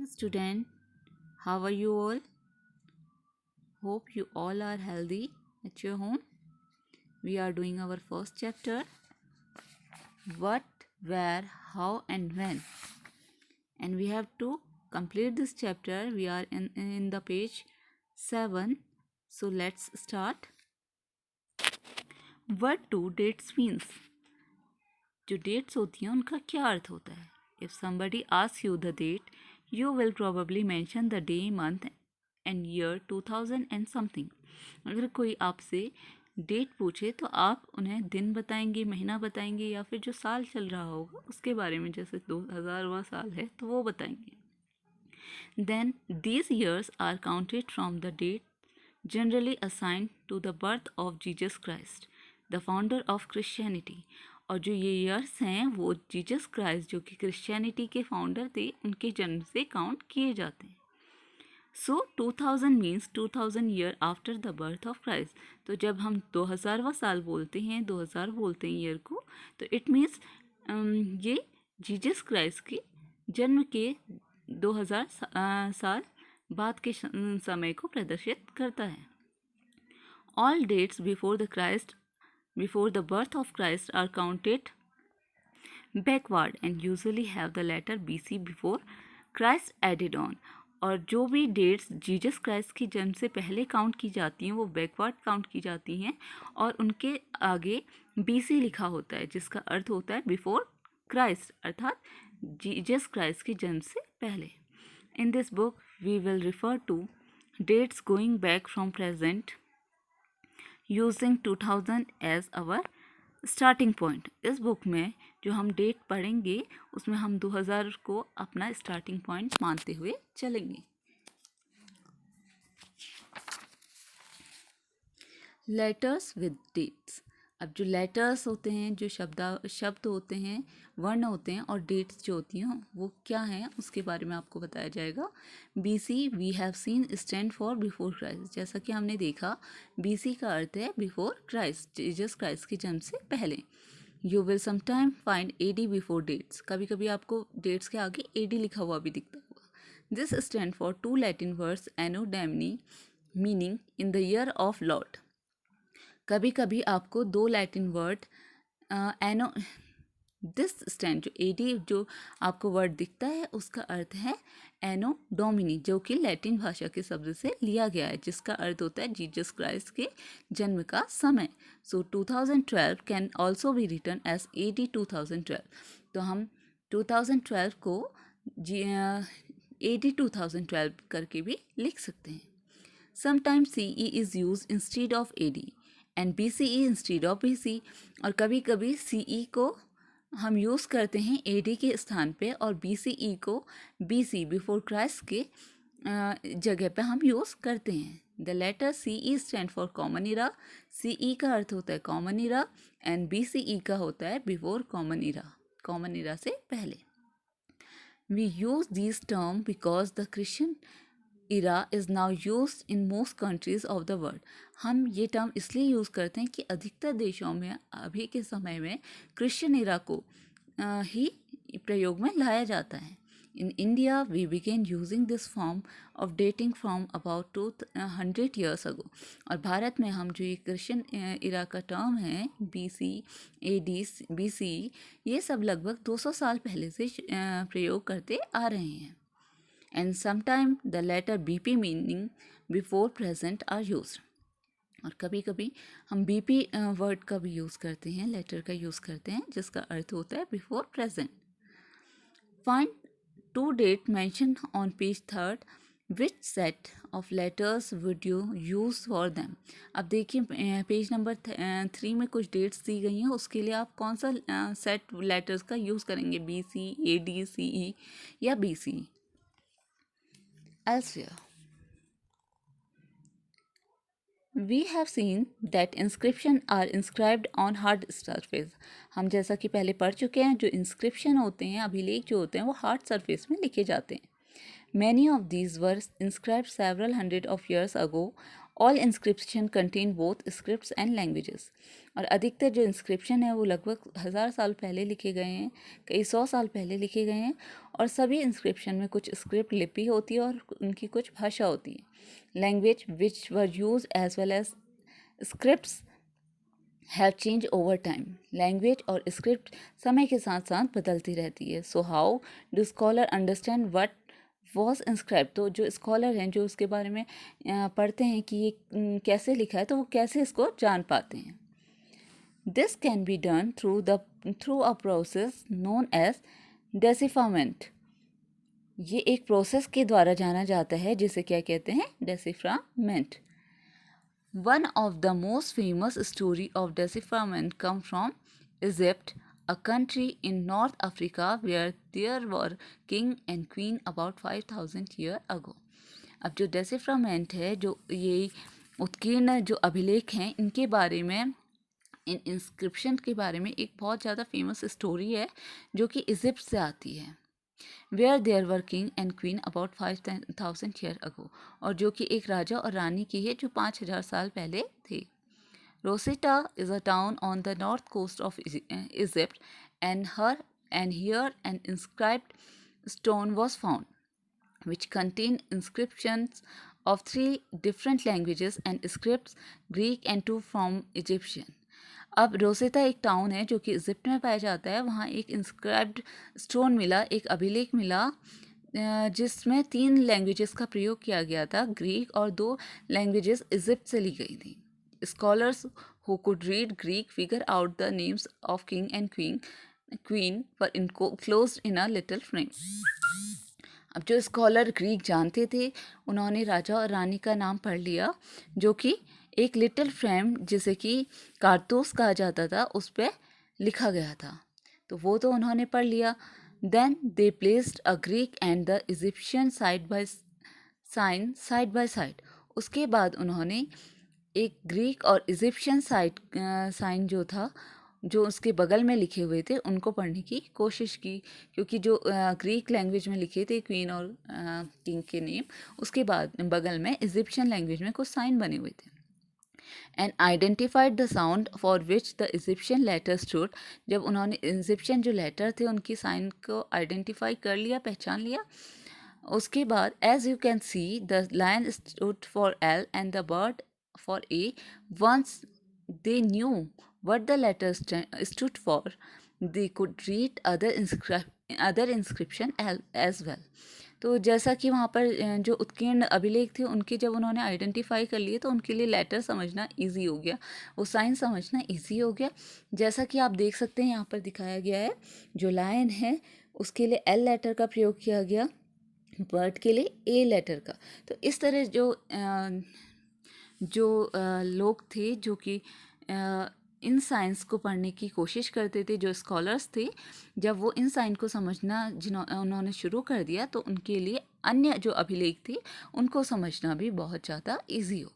student, how are you all? Hope you all are healthy at your home. We are doing our first chapter, what, where, how and when. And we have to complete this chapter. We are in the page 7. So let's start. What do dates means? जो dates होती हैं उनका क्या अर्थ होता है? If somebody asks you the date, you will probably mention the day, month and year 2000 and something. अगर कोई आपसे डेट पूछे तो आप उन्हें दिन बताएंगे, महीना बताएंगे या फिर जो साल चल रहा होगा उसके बारे में, जैसे 2000वां साल है तो वो बताएंगे. Then these years are counted from the date generally assigned to the birth of Jesus Christ, the founder of Christianity. और जो ये ईयर्स हैं वो जीसस क्राइस्ट जो कि क्रिश्चियनिटी के फाउंडर थे उनके जन्म से काउंट किए जाते हैं. सो 2000 means 2000 year after the birth of Christ. तो जब हम 2000वां साल बोलते हैं, 2000 बोलते हैं ईयर को, तो इट मीन्स ये जीसस क्राइस्ट के जन्म के 2000 साल बाद के समय को प्रदर्शित करता है. All dates before the birth of Christ are counted backward and usually have the letter BC before Christ added on. और जो भी डेट्स जीसस क्राइस्ट के जन्म से पहले काउंट की जाती हैं वो बैकवर्ड काउंट की जाती हैं और उनके आगे BC लिखा होता है, जिसका अर्थ होता है बिफोर क्राइस्ट, अर्थात जीसस क्राइस्ट के जन्म से पहले. In this book we will refer to dates going back from present using 2000 as our starting point. इस बुक में जो हम डेट पढ़ेंगे उसमें हम 2000 को अपना स्टार्टिंग पॉइंट मानते हुए चलेंगे. Letters with dates. अब जो लेटर्स होते हैं, जो शब्द होते हैं, वर्ण होते हैं, और डेट्स जो होती हैं वो क्या हैं उसके बारे में आपको बताया जाएगा. BC we have seen stand for before Christ. जैसा कि हमने देखा BC का अर्थ है बिफोर क्राइस्ट, जीसस क्राइस्ट के जन्म से पहले. You will sometime find AD before dates. कभी कभी आपको डेट्स के आगे AD लिखा हुआ भी दिखता होगा. This stand for 2 Latin words anno domini meaning in the year of lord. कभी कभी आपको 2 Latin word anno, this stand जो AD जो आपको वर्ड दिखता है उसका अर्थ है एनो डोमिनी, जो कि लैटिन भाषा के शब्द से लिया गया है, जिसका अर्थ होता है जीसस क्राइस्ट के जन्म का समय. So 2012 can also be written as AD 2012. तो हम 2012 को AD 2012 करके भी लिख सकते हैं. Sometimes CE is use instead of AD and BCE instead of BC. और कभी कभी CE को हम यूज़ करते हैं AD के स्थान पे और BCE को BC बिफोर क्राइस्ट के जगह पे हम यूज़ करते हैं. The letter CE stand for common era. CE का अर्थ होता है कॉमन इरा एंड BCE का होता है before common era, common era से पहले. We use this term because the Christian era is now use in most countries of the world. हम ये टर्म इसलिए यूज़ करते हैं कि अधिकतर देशों में अभी के समय में क्रिश्चियन इरा को ही प्रयोग में लाया जाता है. In India we begin using this form of dating from about 200 years ago. और भारत में हम जो ये क्रिश्चियन इरा का टर्म है BC, AD, BC, ये सब लगभग 200 साल पहले से प्रयोग करते आ रहे हैं. And sometimes the letter BP meaning before present are used. और कभी कभी हम BP वर्ड का भी यूज़ करते हैं, लेटर का यूज़ करते हैं, जिसका अर्थ होता है before present. Find 2 date mention on page 3. Which set of letters would you use for them. अब देखिए पेज नंबर 3 में कुछ डेट्स दी गई हैं, उसके लिए आप कौन सा सेट लेटर्स का यूज़ करेंगे, BC, AD, CE या BC. Elsewhere, we have seen that inscription are inscribed on hard surface. हम जैसा कि पहले पढ़ चुके हैं, जो इंस्क्रिप्शन होते हैं, अभिलेख जो होते हैं, वो हार्ड सरफेस में लिखे जाते हैं. Many of these were inscribed several hundred of years ago all inscription contain both scripts and languages. और अधिकतर जो इंस्क्रिप्शन है वो लगभग 1000 साल पहले लिखे गए हैं, कई 100 साल पहले लिखे गए हैं, और सभी इंस्क्रिप्शन में कुछ स्क्रिप्ट लिपि होती है और उनकी कुछ भाषा होती है। Language which were use as well as scripts have change over time. Language और स्क्रिप्ट समय के साथ साथ बदलती रहती है। So how do scholar understand what was inscribe. तो जो स्कॉलर हैं जो उसके बारे में पढ़ते हैं कि ये कैसे लिखा है, तो वो कैसे इसको जान पाते हैं। This can be done through a process known as decipherment. ये एक प्रोसेस के द्वारा जाना जाता है जिसे क्या कहते हैं, डेसिफ्रामेंट। One of the most famous story of decipherment come from Egypt, a country in North Africa where there were king and queen about 5000 years ago. अब जो डेसिफ्रामेंट है, जो ये उत्कीर्ण जो अभिलेख हैं, इनके बारे में, इन इंस्क्रिप्शन के बारे में एक बहुत ज़्यादा फेमस स्टोरी है जो कि इजिप्ट से आती है। Where there were king and queen about 5000 year ago, और जो कि एक राजा और रानी की है जो 5000 साल पहले थे। Rosetta is a town on the north coast of Egypt and here an inscribed stone was found which contain inscriptions of 3 different languages and scripts, Greek and 2 from Egyptian. अब रोसेता एक टाउन है जो कि इजिप्ट में पाया जाता है। वहाँ एक इंस्क्राइब्ड स्टोन मिला, एक अभिलेख मिला जिसमें 3 लैंग्वेजेस का प्रयोग किया गया था, ग्रीक और 2 लैंग्वेजेस इजिप्ट से ली गई थी। Scholars who could read Greek figure out the names of king and queen were enclosed in a little frame. अब जो स्कॉलर ग्रीक जानते थे उन्होंने राजा और रानी का नाम पढ़ लिया जो कि एक लिटिल फ्रेम, जिसे कि कारतूस कहा जाता था, उस पर लिखा गया था। तो वो तो उन्होंने पढ़ लिया। Then they placed a Greek and the Egyptian side by side. उसके बाद उन्होंने एक ग्रीक और इजिप्शियन साइन जो था, जो उसके बगल में लिखे हुए थे, उनको पढ़ने की कोशिश की, क्योंकि जो ग्रीक लैंग्वेज में लिखे थे क्वीन और किंग के नेम, उसके बाद बगल में इजिप्शियन लैंग्वेज में कुछ साइन बने हुए थे। And identified the sound for which the Egyptian letter stood. जब उन्होंने इजिप्शियन जो लेटर थे उनकी साइन को आइडेंटिफाई कर लिया, पहचान लिया, उसके बाद as you can see the lion stood for L and the bird for A. Once they knew what the letters stood for, they could read other inscription as well. तो जैसा कि वहाँ पर जो उत्कीर्ण अभिलेख थे उनके जब उन्होंने आइडेंटिफाई कर लिए तो उनके लिए लेटर समझना इजी हो गया, वो साइन समझना इजी हो गया। जैसा कि आप देख सकते हैं यहाँ पर दिखाया गया है, जो लायन है उसके लिए एल लेटर का प्रयोग किया गया, बर्ड के लिए ए लेटर का। तो इस तरह जो लोग थे जो कि इन साइंस को पढ़ने की कोशिश करते थे, जो स्कॉलर्स थे, जब वो इन साइन को समझना उन्होंने शुरू कर दिया तो उनके लिए अन्य जो अभिलेख थे उनको समझना भी बहुत ज़्यादा इजी हो।